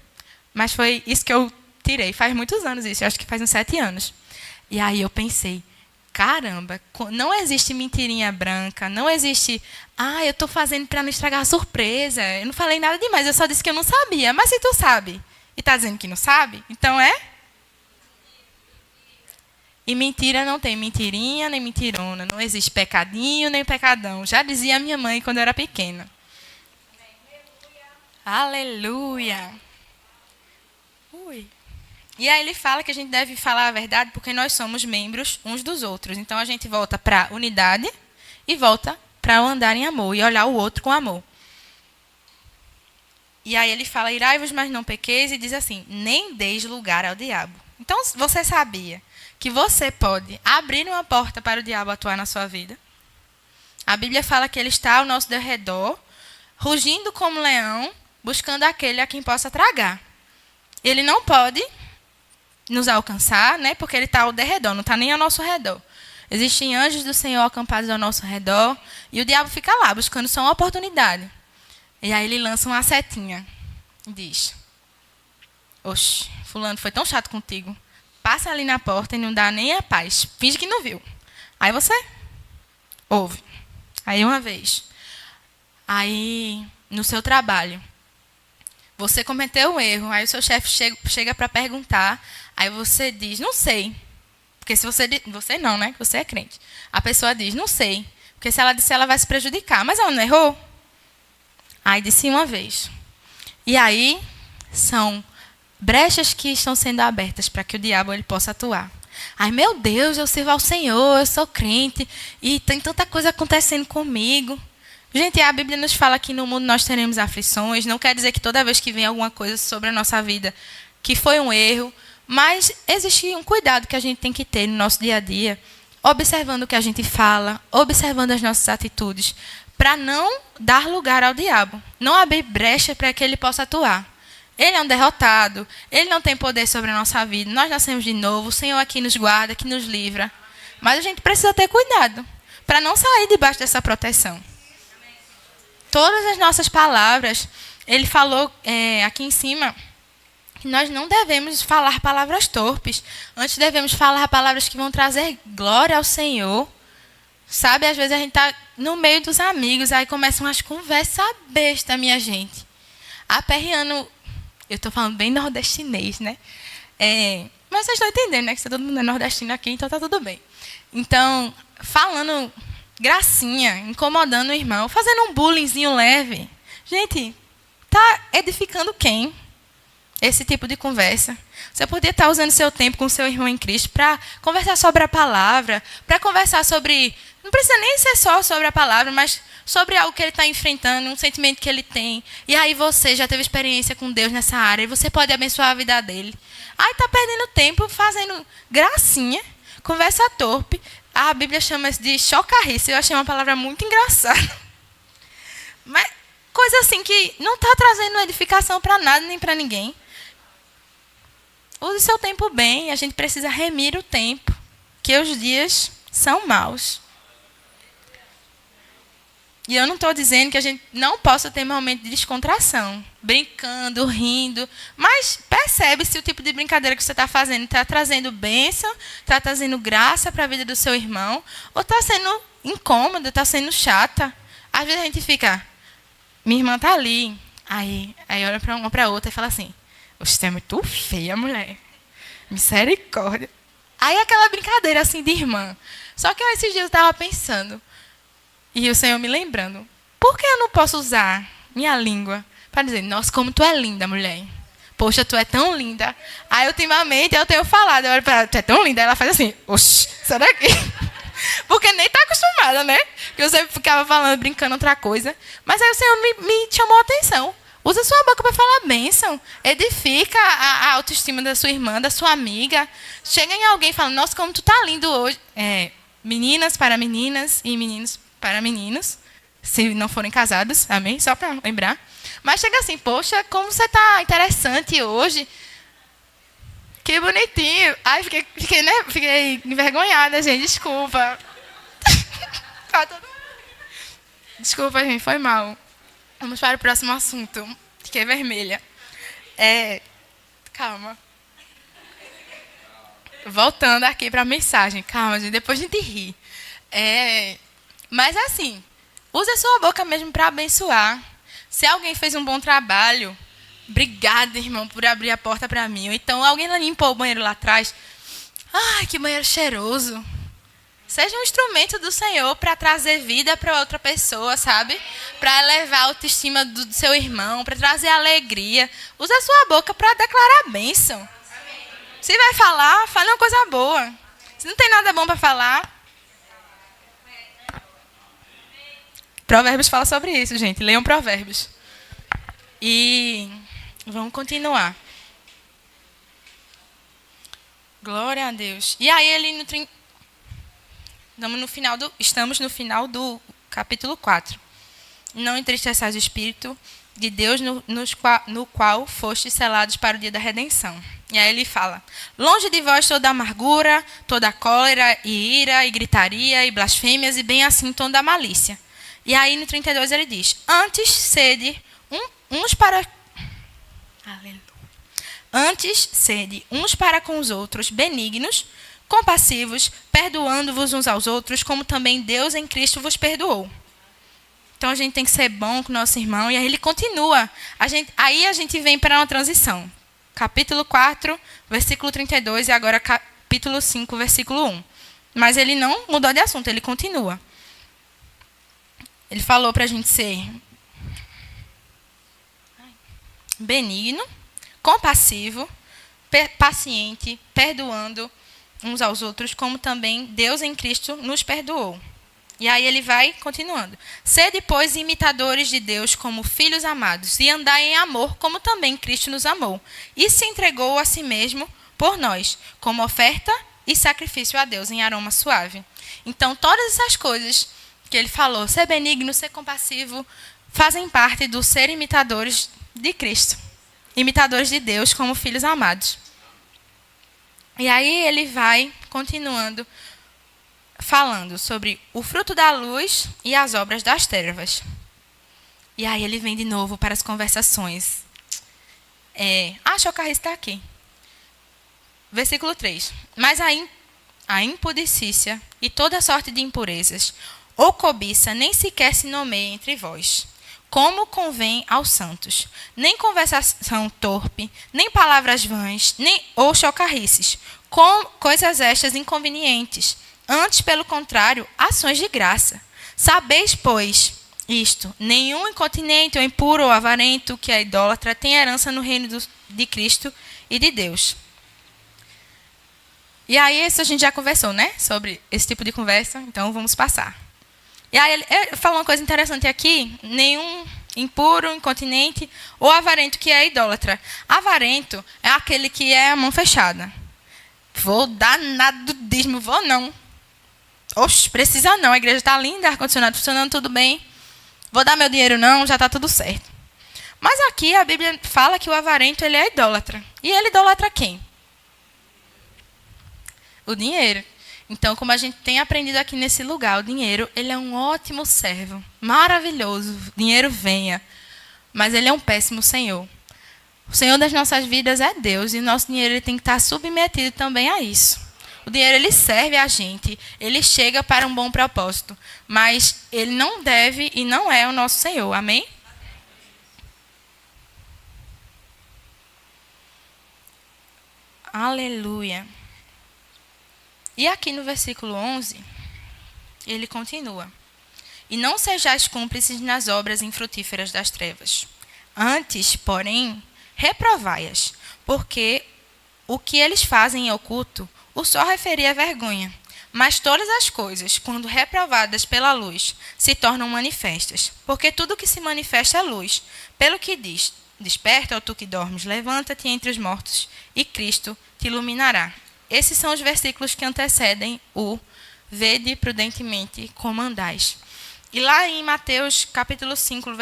mas foi isso que eu tirei. Faz muitos anos isso, eu acho que faz uns 7 anos. E aí eu pensei, caramba, não existe mentirinha branca, não existe, eu estou fazendo para não estragar a surpresa. Eu não falei nada demais, eu só disse que eu não sabia. Mas se tu sabe e está dizendo que não sabe, então é? E mentira não tem mentirinha nem mentirona, não existe pecadinho nem pecadão. Já dizia a minha mãe quando eu era pequena. Aleluia! Ui. E aí ele fala que a gente deve falar a verdade porque nós somos membros uns dos outros. Então a gente volta para a unidade e volta para o andar em amor e olhar o outro com amor. E aí ele fala, irai-vos, mas não pequeis, e diz assim, nem deis lugar ao diabo. Então você sabia que você pode abrir uma porta para o diabo atuar na sua vida? A Bíblia fala que ele está ao nosso derredor, rugindo como leão, buscando aquele a quem possa tragar. Ele não pode nos alcançar, né? Porque ele está ao derredor, não está nem ao nosso redor. Existem anjos do Senhor acampados ao nosso redor, e o diabo fica lá, buscando só uma oportunidade. E aí ele lança uma setinha e diz, oxe, fulano foi tão chato contigo, passa ali na porta e não dá nem a paz, finge que não viu. Aí você ouve. Aí uma vez. Aí no seu trabalho, você cometeu um erro, aí o seu chefe chega para perguntar, aí você diz, não sei. Porque se você não, né? Você é crente. A pessoa diz, não sei. Porque se ela disser, ela vai se prejudicar. Mas ela não errou? Aí disse uma vez. E aí são brechas que estão sendo abertas para que o diabo ele possa atuar. Ai, meu Deus, eu sirvo ao Senhor, eu sou crente, e tem tanta coisa acontecendo comigo. Gente, a Bíblia nos fala que no mundo nós teremos aflições. Não quer dizer que toda vez que vem alguma coisa sobre a nossa vida que foi um erro, mas existe um cuidado que a gente tem que ter no nosso dia a dia, observando o que a gente fala, observando as nossas atitudes, para não dar lugar ao diabo, não abrir brecha para que ele possa atuar. Ele é um derrotado, ele não tem poder sobre a nossa vida. Nós nascemos de novo, o Senhor aqui nos guarda, que nos livra. Mas a gente precisa ter cuidado para não sair debaixo dessa proteção. Todas as nossas palavras, ele falou aqui em cima, que nós não devemos falar palavras torpes. Antes devemos falar palavras que vão trazer glória ao Senhor. Sabe, às vezes a gente está no meio dos amigos, aí começam as conversas bestas, minha gente. Aperreando, eu estou falando bem nordestinês, né? Mas vocês estão entendendo, né? Que todo mundo é nordestino aqui, então está tudo bem. Então, falando gracinha, incomodando o irmão, fazendo um bullyingzinho leve. Gente, tá edificando quem? Esse tipo de conversa. Você poderia estar usando seu tempo com seu irmão em Cristo para conversar sobre a palavra, para conversar sobre... Não precisa nem ser só sobre a palavra, mas sobre algo que ele está enfrentando, um sentimento que ele tem. E aí você já teve experiência com Deus nessa área, e você pode abençoar a vida dele. Aí está perdendo tempo fazendo gracinha, conversa torpe. A Bíblia chama isso de chocarrice. Eu achei uma palavra muito engraçada. Mas coisa assim que não está trazendo edificação para nada nem para ninguém. Use seu tempo bem. A gente precisa remir o tempo, que os dias são maus. E eu não estou dizendo que a gente não possa ter momento de descontração, brincando, rindo, mas percebe se o tipo de brincadeira que você está fazendo está trazendo bênção, está trazendo graça para a vida do seu irmão, ou está sendo incômoda, está sendo chata. Às vezes a gente fica, minha irmã está ali, aí olha para uma para outra e fala assim, você é muito feia, mulher, misericórdia. Aí aquela brincadeira assim de irmã. Só que esses dias eu estava pensando, e o Senhor me lembrando, por que eu não posso usar minha língua para dizer, nossa, como tu é linda, mulher. Poxa, tu é tão linda. Aí, ultimamente, eu tenho falado, eu olho para ela, tu é tão linda. Aí ela faz assim, oxi, sai daqui. Porque nem está acostumada, né? Porque eu sempre ficava falando, brincando outra coisa. Mas aí o Senhor me chamou a atenção. Usa sua boca para falar bênção. Edifica a autoestima da sua irmã, da sua amiga. Chega em alguém e fala, nossa, como tu tá lindo hoje. Meninas para meninas e meninos para meninos, se não forem casados, amém? Só para lembrar. Mas chega assim, poxa, como você está interessante hoje. Que bonitinho. Ai, fiquei envergonhada, gente, desculpa. Desculpa, gente, foi mal. Vamos para o próximo assunto. Fiquei vermelha. Calma. Voltando aqui para a mensagem. Calma, gente, depois a gente ri. Mas assim, use a sua boca mesmo para abençoar. Se alguém fez um bom trabalho, obrigada, irmão, por abrir a porta para mim. Ou então alguém limpou o banheiro lá atrás. Ai, que banheiro cheiroso. Seja um instrumento do Senhor para trazer vida para outra pessoa, sabe? Para elevar a autoestima do seu irmão, para trazer alegria. Use a sua boca para declarar bênção. Se vai falar, fale uma coisa boa. Se não tem nada bom para falar, Provérbios fala sobre isso, gente. Leiam Provérbios. E vamos continuar. Glória a Deus. E aí ele estamos no final do capítulo 4. Não entristeçais o Espírito de Deus no qual fostes selados para o dia da redenção. E aí ele fala, longe de vós toda amargura, toda cólera e ira e gritaria e blasfêmias e bem assim toda malícia. E aí no 32 ele diz, antes sede uns para com os outros benignos, compassivos, perdoando-vos uns aos outros, como também Deus em Cristo vos perdoou. Então a gente tem que ser bom com o nosso irmão. E aí ele continua. Aí a gente vem para uma transição. Capítulo 4, versículo 32 e agora capítulo 5, versículo 1. Mas ele não mudou de assunto, ele continua. Ele falou para a gente ser benigno, compassivo, paciente, perdoando uns aos outros, como também Deus em Cristo nos perdoou. E aí ele vai continuando. Sede, pois, imitadores de Deus como filhos amados, e andai em amor, como também Cristo nos amou, e se entregou a si mesmo por nós, como oferta e sacrifício a Deus em aroma suave. Então, todas essas coisas que ele falou, ser benigno, ser compassivo, fazem parte do ser imitadores de Cristo. Imitadores de Deus como filhos amados. E aí ele vai continuando falando sobre o fruto da luz e as obras das trevas. E aí ele vem de novo para as conversações. Chocarris está aqui. Versículo 3. Mas a impudicícia e toda sorte de impurezas, ou cobiça, nem sequer se nomeia entre vós, como convém aos santos. Nem conversação torpe, nem palavras vãs, ou chocarrices, com coisas estas inconvenientes. Antes, pelo contrário, ações de graça. Sabeis, pois, isto, nenhum incontinente ou impuro ou avarento que é idólatra tem herança no reino de Cristo e de Deus. E aí, isso a gente já conversou, né? Sobre esse tipo de conversa, então vamos passar. E aí, ele falou uma coisa interessante aqui, nenhum impuro, incontinente ou avarento que é idólatra. Avarento é aquele que é a mão fechada. Vou dar nada do dízimo, vou não. Oxe, precisa não, a igreja está linda, ar-condicionado funcionando tudo bem. Vou dar meu dinheiro não, já está tudo certo. Mas aqui a Bíblia fala que o avarento ele é idólatra. E ele idolatra quem? O dinheiro. Então, como a gente tem aprendido aqui nesse lugar, o dinheiro, ele é um ótimo servo, maravilhoso. O dinheiro venha, mas ele é um péssimo senhor. O Senhor das nossas vidas é Deus e o nosso dinheiro ele tem que estar submetido também a isso. O dinheiro ele serve a gente, ele chega para um bom propósito, mas ele não deve e não é o nosso Senhor. Amém? Aleluia. E aqui no versículo 11, ele continua. E não sejais cúmplices nas obras infrutíferas das trevas. Antes, porém, reprovai-as, porque o que eles fazem em oculto, o só referia vergonha. Mas todas as coisas, quando reprovadas pela luz, se tornam manifestas, porque tudo que se manifesta é luz. Pelo que diz, desperta, ó tu que dormes, levanta-te entre os mortos, e Cristo te iluminará. Esses são os versículos que antecedem o vede prudentemente como andais. E lá em Mateus capítulo 5,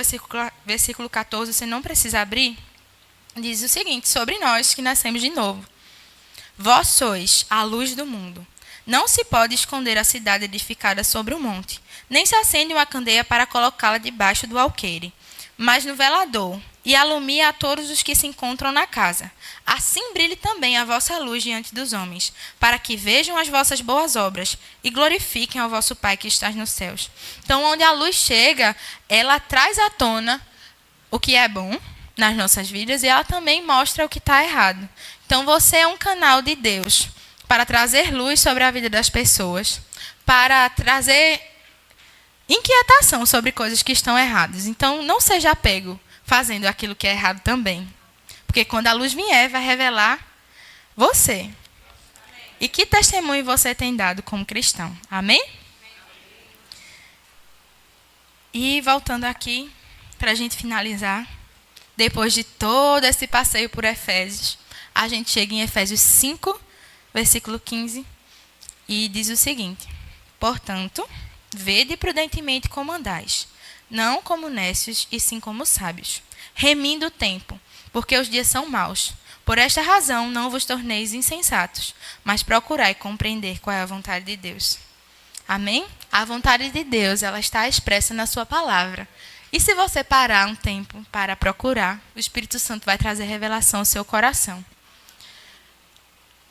versículo 14, você não precisa abrir, diz o seguinte, sobre nós que nascemos de novo. Vós sois a luz do mundo. Não se pode esconder a cidade edificada sobre o monte, nem se acende uma candeia para colocá-la debaixo do alqueire, mas no velador, e alumia a todos os que se encontram na casa. Assim brilhe também a vossa luz diante dos homens, para que vejam as vossas boas obras e glorifiquem ao vosso Pai que está nos céus. Então, onde a luz chega, ela traz à tona o que é bom nas nossas vidas e ela também mostra o que está errado. Então, você é um canal de Deus para trazer luz sobre a vida das pessoas, para trazer inquietação sobre coisas que estão erradas. Então, não seja apego fazendo aquilo que é errado também. Porque quando a luz vier, vai revelar você. E que testemunho você tem dado como cristão? Amém? E voltando aqui, para a gente finalizar, depois de todo esse passeio por Efésios, a gente chega em Efésios 5, versículo 15, e diz o seguinte: portanto, vede prudentemente como andais, não como necios e sim como sábios, remindo o tempo, porque os dias são maus. Por esta razão, não vos torneis insensatos, mas procurai compreender qual é a vontade de Deus. Amém? A vontade de Deus, ela está expressa na sua palavra. E se você parar um tempo para procurar, o Espírito Santo vai trazer revelação ao seu coração.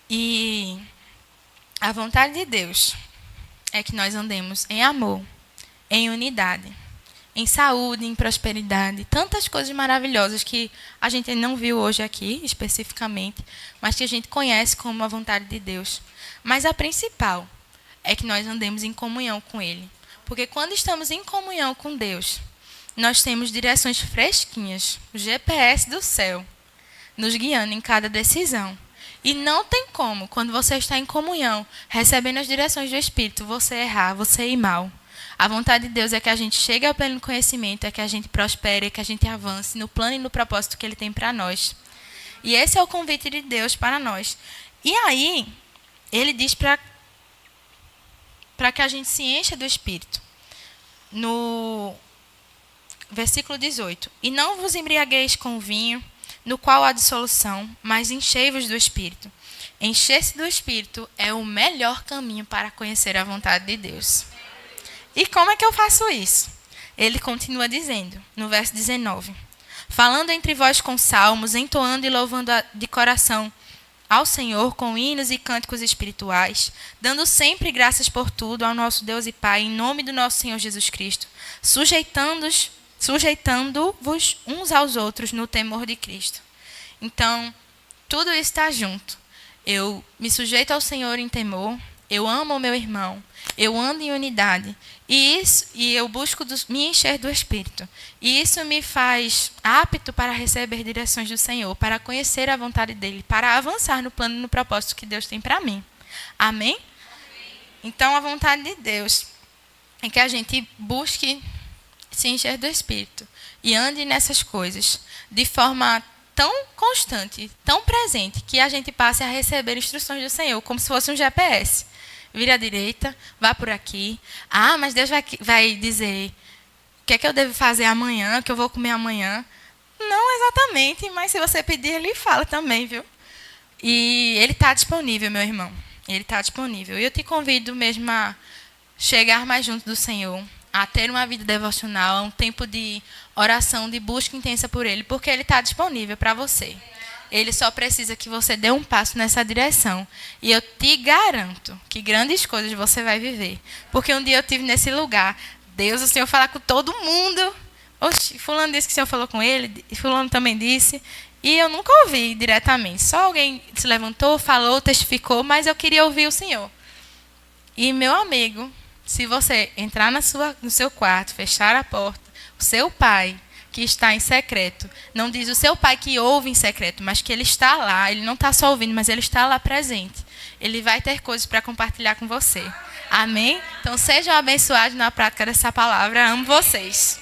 E a vontade de Deus é que nós andemos em amor, em unidade, em saúde, em prosperidade, tantas coisas maravilhosas que a gente não viu hoje aqui, especificamente, mas que a gente conhece como a vontade de Deus. Mas a principal é que nós andemos em comunhão com Ele. Porque quando estamos em comunhão com Deus, nós temos direções fresquinhas, o GPS do céu, nos guiando em cada decisão. E não tem como, quando você está em comunhão, recebendo as direções do Espírito, você errar, você ir mal. A vontade de Deus é que a gente chegue ao pleno conhecimento, é que a gente prospere, é que a gente avance no plano e no propósito que Ele tem para nós. E esse é o convite de Deus para nós. E aí, Ele diz para que a gente se encha do Espírito. No versículo 18. E não vos embriagueis com vinho, no qual há dissolução, mas enchei-vos do Espírito. Encher-se do Espírito é o melhor caminho para conhecer a vontade de Deus. E como é que eu faço isso? Ele continua dizendo, no verso 19. Falando entre vós com salmos, entoando e louvando de coração ao Senhor com hinos e cânticos espirituais, dando sempre graças por tudo ao nosso Deus e Pai, em nome do nosso Senhor Jesus Cristo, sujeitando-vos uns aos outros no temor de Cristo. Então, tudo isso está junto. Eu me sujeito ao Senhor em temor, eu amo o meu irmão, eu ando em unidade, e eu busco me encher do Espírito. E isso me faz apto para receber direções do Senhor, para conhecer a vontade dEle, para avançar no plano e no propósito que Deus tem para mim. Amém? Então, a vontade de Deus é que a gente busque se encher do Espírito e ande nessas coisas de forma tão constante, tão presente, que a gente passe a receber instruções do Senhor, como se fosse um GPS. Vira à direita, vá por aqui. Ah, mas Deus vai dizer o que é que eu devo fazer amanhã, o que eu vou comer amanhã. Não exatamente, mas se você pedir, Ele fala também, viu? E Ele está disponível, meu irmão. Ele está disponível. E eu te convido mesmo a chegar mais junto do Senhor, a ter uma vida devocional, um tempo de oração, de busca intensa por Ele, porque Ele está disponível para você. Ele só precisa que você dê um passo nessa direção. E eu te garanto que grandes coisas você vai viver. Porque um dia eu estive nesse lugar. Deus, o Senhor fala com todo mundo. Oxi, fulano disse que o Senhor falou com ele. E fulano também disse. E eu nunca ouvi diretamente. Só alguém se levantou, falou, testificou. Mas eu queria ouvir o Senhor. E, meu amigo, se você entrar no seu quarto, fechar a porta, o seu pai que está em secreto, não diz o seu pai que ouve em secreto, mas que ele está lá, ele não está só ouvindo, mas ele está lá presente. Ele vai ter coisas para compartilhar com você. Amém? Então sejam abençoados na prática dessa palavra. Amo vocês.